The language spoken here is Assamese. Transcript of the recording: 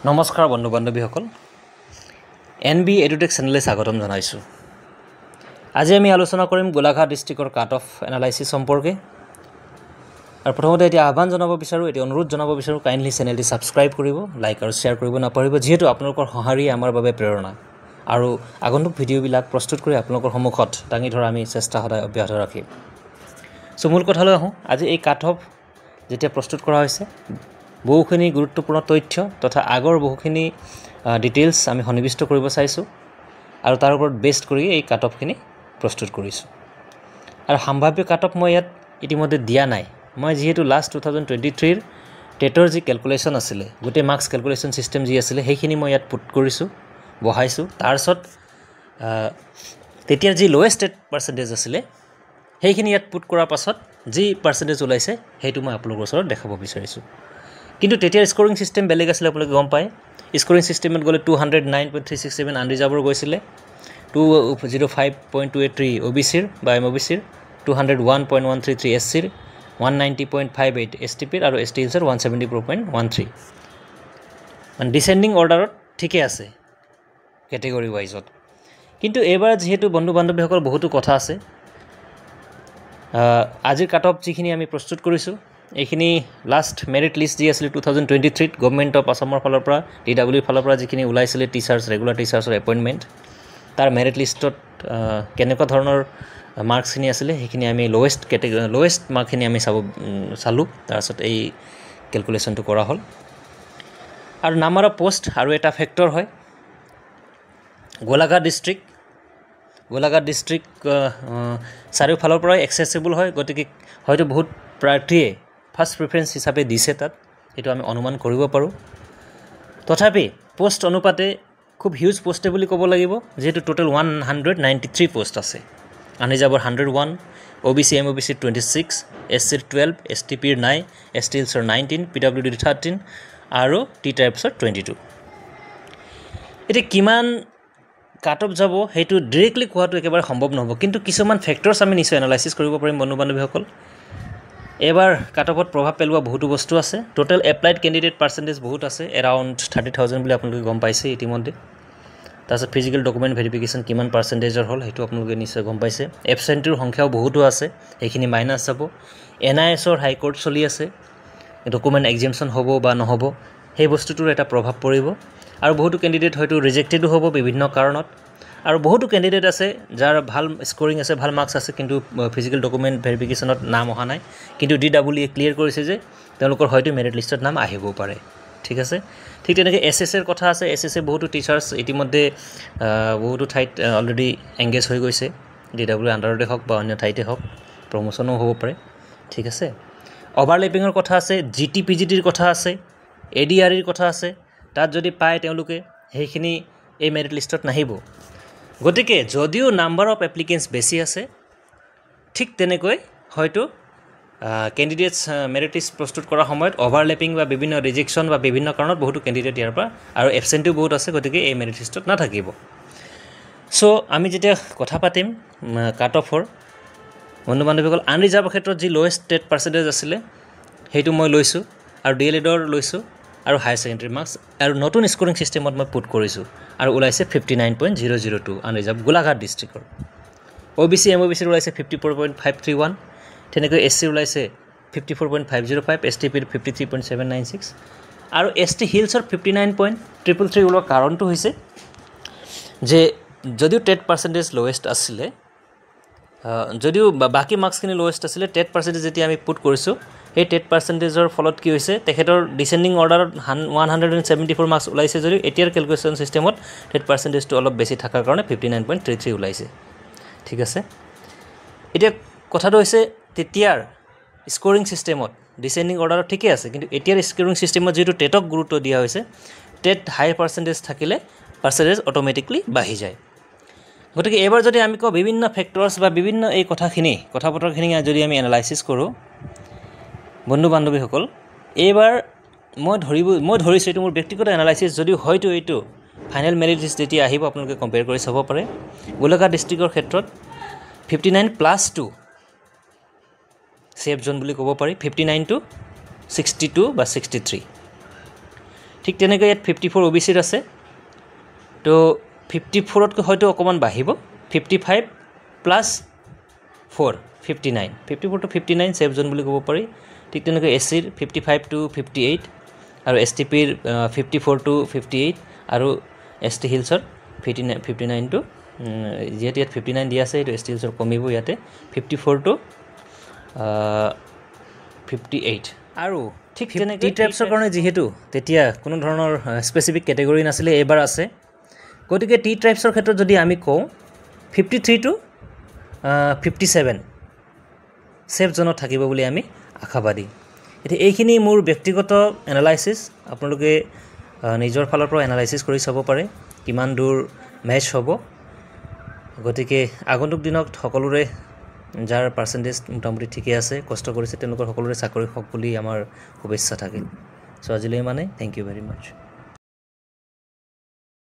নমস্কাৰ বন্ধু বান্ধৱীসকল NB এডুটেক চেনেলে স্বাগতম জনাইছো। আজি আমি আলোচনা কৰিম গোলাঘাট ডিস্ট্ৰিক্টৰ কাট অফ এনালাইসিস সম্পৰ্কে। আৰু প্ৰথমতে এতিয়া আহ্বান জনাব বিচাৰো, এতিয়া অনুৰোধ জনাব বিচাৰো কাইন্ডলি চেনেলটি সাবস্ক্ৰাইব কৰিব, লাইক আৰু শেয়াৰ কৰিব নাপাহৰিব, যেহেতু আপোনালোকৰ সঁহাৰি আমাৰ বাবে প্ৰেৰণা। আৰু আগন্তুক ভিডিঅ'বিলাক প্ৰস্তুত কৰি আপোনালোকৰ সন্মুখত দাঙি ধৰা আমি চেষ্টা সদায় অব্যাহত ৰাখিম। সো মূল কথালৈ আহোঁ। আজি এই কাট অফ যেতিয়া প্ৰস্তুত কৰা হৈছে, বহুখিনি গুৰুত্বপূৰ্ণ তথ্য তথা আগৰ বহুখিনি ডিটেইলছ আমি সন্নিবিষ্ট কৰিব চাইছোঁ আৰু তাৰ ওপৰত বেস্ড কৰি এই কাট অফখিনি প্ৰস্তুত কৰিছোঁ। আৰু সম্ভাৱ্য কাট অফ মই ইয়াত ইতিমধ্যে দিয়া নাই। মই যেহেতু লাষ্ট 2023 টেটৰ যি ক্যালকুলেশন আছিলে, গোটেই মাৰ্কস ক্যালকুলেশন সিস্টেম যি আছিলে সেইখিনি মই ইয়াত পুট কৰিছোঁ, বহাইছোঁ। তাৰছত তেতিয়াৰ যি লোৱেষ্ট টেট পাৰ্চেন্টেজ আছিলে সেইখিনি ইয়াত পুট কৰাৰ পাছত যি পাৰ্চেন্টেজ ওলাইছে সেইটো মই আপোনালোকৰ ওচৰত দেখাব বিচাৰিছোঁ। কিন্তু তেতিয়াৰ স্কোৰিং সিস্টেম বেলেগ আছিলে, আপোনালোকে গম পায়। স্কোৰিং সিস্টেমত গ'লে 209.367 আনৰিজাৰ্ভৰ গৈছিলে, 205.283 OBCৰ বা MOBCৰ, 201.133 SCৰ, 190.58 STPৰ আৰু ST হিলছৰ 174.13। মানে ডিসেন্ডিং অৰ্ডাৰত ঠিকে আছে কেটেগৰি ওয়াইজত। কিন্তু এবাৰ যেহেতু বন্ধু বান্ধৱীসকল বহুতো কথা আছে, আজিৰ কাট অফ যিখিনি আমি প্ৰস্তুত কৰিছোঁ এইখিনি লাষ্ট মেৰিট লিষ্ট যি আছিল 2023 গভৰ্নমেণ্ট অফ আসামৰ ফালৰ পৰা DW ফালৰ পৰা যিখিনি ওলাইছিলে টিচাৰ্ছ, ৰেগুলাৰ টিচাৰ্ছৰ এপইণ্টমেণ্ট, তাৰ মেৰিট লিষ্টত কেনেকুৱা ধৰণৰ মাৰ্কছখিনি আছিলে সেইখিনি আমি লোৱেষ্ট মাৰ্কখিনি আমি চালোঁ। তাৰপিছত এই কেলকুলেশ্যনটো কৰা হ'ল। আৰু নাম্বাৰ অফ পোষ্ট আৰু এটা ফেক্টৰ হয়। গোলাঘাট ডিষ্ট্ৰিক্ট চাৰিওফালৰ পৰাই এক্সেচিবল হয়, গতিকে হয়তো বহুত প্ৰাৰ্থীয়ে ফাৰ্ষ্ট প্ৰিফাৰেন্স হিচাপে দিছে তাত, এইটো আমি অনুমান কৰিব পাৰোঁ। তথাপি পোষ্ট অনুপাতে খুব হিউজ পোষ্টে বুলি ক'ব লাগিব, যেহেতু টোটেল 193 পোষ্ট আছে। আনৰিজাৰ্ভৰ 101, OBC MOBCৰ 26, SCৰ 12, STPৰ 9, ST হিলছৰ 19, PWDৰ 13 আৰু T টাইপছৰ 22। এতিয়া কিমান কাট অফ যাব সেইটো ডাইৰেক্টলি কোৱাটো একেবাৰে সম্ভৱ নহ'ব, কিন্তু কিছুমান ফেক্টৰছ আমি নিশ্চয় এনালাইচিছ কৰিব পাৰিম বন্ধু বান্ধৱীসকল। এবাৰ কাট অফত প্ৰভাৱ পেলোৱা বহুতো বস্তু আছে। টোটেল এপ্লাইড কেণ্ডিডেট পাৰ্চেণ্টেজ বহুত আছে, এৰাউণ্ড 30,000 বুলি আপোনালোকে গম পাইছে ইতিমধ্যে। তাৰপিছত ফিজিকেল ডকুমেণ্ট ভেৰিফিকেশ্যন কিমান পাৰ্চেণ্টেজৰ হ'ল সেইটো আপোনালোকে নিশ্চয় গম পাইছে। এবচেণ্টৰ সংখ্যাও বহুতো আছে, সেইখিনি মাইনাছ যাব। NISৰ হাইকোৰ্ট চলি আছে, ডকুমেণ্ট এক্সামশ্যন হ'ব বা নহ'ব সেই বস্তুটোৰ এটা প্ৰভাৱ পৰিব। আৰু বহুতো কেণ্ডিডেট হয়তো ৰিজেক্টেডো হ'ব বিভিন্ন কাৰণত। আৰু বহুতো কেণ্ডিডেট আছে যাৰ ভাল স্কোৰিং আছে, ভাল মাৰ্কছ আছে, কিন্তু ফিজিকেল ডকুমেণ্ট ভেৰিফিকেশ্যনত নাম অহা নাই, কিন্তু DWE ক্লিয়াৰ কৰিছে যে তেওঁলোকৰ হয়তো মেৰিট লিষ্টত নাম আহিবও পাৰে। ঠিক আছে। ঠিক তেনেকৈ SSৰ কথা আছে। SSে বহুতো টিচাৰ্ছ ইতিমধ্যে বহুতো ঠাইত অলৰেডি এংগেজ হৈ গৈছে, DW আণ্ডাৰতে হওক বা অন্য ঠাইতে হওক, প্ৰমোশ্যনো হ'ব পাৰে। ঠিক আছে। অভাৰলেপিঙৰ কথা আছে, GT-PGTৰ কথা আছে, ADREৰ কথা আছে। তাত যদি পায় তেওঁলোকে সেইখিনি এই মেৰিট লিষ্টত নাহিব। গতিকে যদিও নাম্বাৰ অফ এপ্লিকেণ্টছ বেছি আছে, ঠিক তেনেকৈ হয়তো কেণ্ডিডেটছ মেৰিট লিষ্ট প্ৰস্তুত কৰাৰ সময়ত অভাৰলেপিং বা বিভিন্ন ৰিজেকশ্যন বা বিভিন্ন কাৰণত বহুতো কেণ্ডিডেট ইয়াৰ পৰা আৰু এবচেণ্টো বহুত আছে, গতিকে এই মেৰিট লিষ্টত নাথাকিব। চ' আমি যেতিয়া কথা পাতিম কাট অফৰ বন্ধু বান্ধৱীসকল, আনৰিজাৰ্ভৰ ক্ষেত্ৰত যি লোৱেষ্ট টেট পাৰ্চেণ্টেজ আছিলে সেইটো মই লৈছোঁ, আৰু DLEDৰ লৈছোঁ, আৰু হায়াৰ ছেকেণ্ডেৰী মাৰ্কছ আৰু নতুন স্কোৰিং ছিষ্টেমত মই পুট কৰিছোঁ, আৰু ওলাইছে 59.002 আনৰিজাৰ্ভ গোলাঘাট ডিষ্ট্ৰিক্টৰ। OBC MOBCৰ ওলাইছে 54.531, তেনেকৈ SCৰ ওলাইছে 54.505, STPৰ 53.796 আৰু ST হিলছৰ 59.333 ওলোৱাৰ কাৰণটো হৈছে যে যদিও টেট পাৰ্চেণ্টেজ লোৱেষ্ট আছিলে, যদিও বাকী মাৰ্কছখিনি লোৱেষ্ট আছিলে, টেট পাৰ্চেণ্টেজ যেতিয়া আমি পুট কৰিছোঁ সেই টেট পাৰ্চেণ্টেজৰ ফলত কি হৈছে, তেখেতৰ ডিচেণ্ডিং অৰ্ডাৰত 174 মাৰ্কছ ওলাইছে, যদিও এতিয়াৰ কেলকুলেশ্যন ছিষ্টেমত টেট পাৰ্চেণ্টেজটো অলপ বেছি থকাৰ কাৰণে 59.33 ওলাইছে। ঠিক আছে। এতিয়া কথাটো হৈছে তেতিয়াৰ স্কোৰিং ছিষ্টেমত ডিচেণ্ডিং অৰ্ডাৰত ঠিকে আছে, কিন্তু এতিয়াৰ স্কোৰিং ছিষ্টেমত যিহেতু টেটক গুৰুত্ব দিয়া হৈছে, টেট হাই পাৰ্চেণ্টেজ থাকিলে পাৰ্চেণ্টেজ অট'মেটিকলি বাঢ়ি যায়। গতিকে এইবাৰ যদি আমি কওঁ বিভিন্ন ফেক্টৰছ বা বিভিন্ন এই কথা বতৰাখিনি যদি আমি এনালাইচিছ কৰোঁ বন্ধু বান্ধৱীসকল, এইবাৰ মই ধৰিছোঁ, এইটো মোৰ ব্যক্তিগত এনালাইচিছ, যদিও হয়তো এইটো ফাইনেল মেৰিট লিষ্ট যেতিয়া আহিব আপোনালোকে কম্পেয়াৰ কৰি চাব পাৰে। গোলাঘাট ডিষ্ট্ৰিক্টৰ ক্ষেত্ৰত 59+2 ছেফ জোন বুলি ক'ব পাৰি, 59 to 62 বা 63। ঠিক তেনেকৈ ইয়াত 54 OBCত আছে তো 54তকৈ হয়তো অকণমান বাঢ়িব 55 প্লাছ 4 59 54 to 59 ছেফ জোন বুলি ক'ব পাৰি ঠিক তেনেকৈ SCৰ 55 to 58 আৰু STPৰ 54 to 58 আৰু ST হিলছৰ 59 to যিহেতু ইয়াত 59 দিয়া আছে এইটো ST হিলছৰ কমিব ইয়াতে 54 to 58 আৰু ঠিক তেনেকৈ টি ট্ৰাইবছৰ কাৰণে যিহেতু তেতিয়া কোনো ধৰণৰ স্পেচিফিক কেটেগৰী নাছিলে এইবাৰ আছে গতিকে টি ট্ৰাইবছৰ ক্ষেত্ৰত যদি আমি কওঁ 53 to 57 ছেফ জোনত থাকিব বুলি আমি আশাবাদী এতিয়া এইখিনি মোৰ ব্যক্তিগত এনালাইচিছ আপোনালোকে নিজৰ ফালৰ পৰা এনালাইচিছ কৰি চাব পাৰে কিমান দূৰ মেচ হ'ব গতিকে আগন্তুক দিনত সকলোৰে যাৰ পাৰ্চেণ্টেজ মোটামুটি ঠিকে আছে কষ্ট কৰিছে তেওঁলোকৰ সকলোৰে চাকৰি হওক বুলি আমাৰ শুভেচ্ছা থাকিল চ' আজিলৈ মানে থেংক ইউ ভেৰি মাছ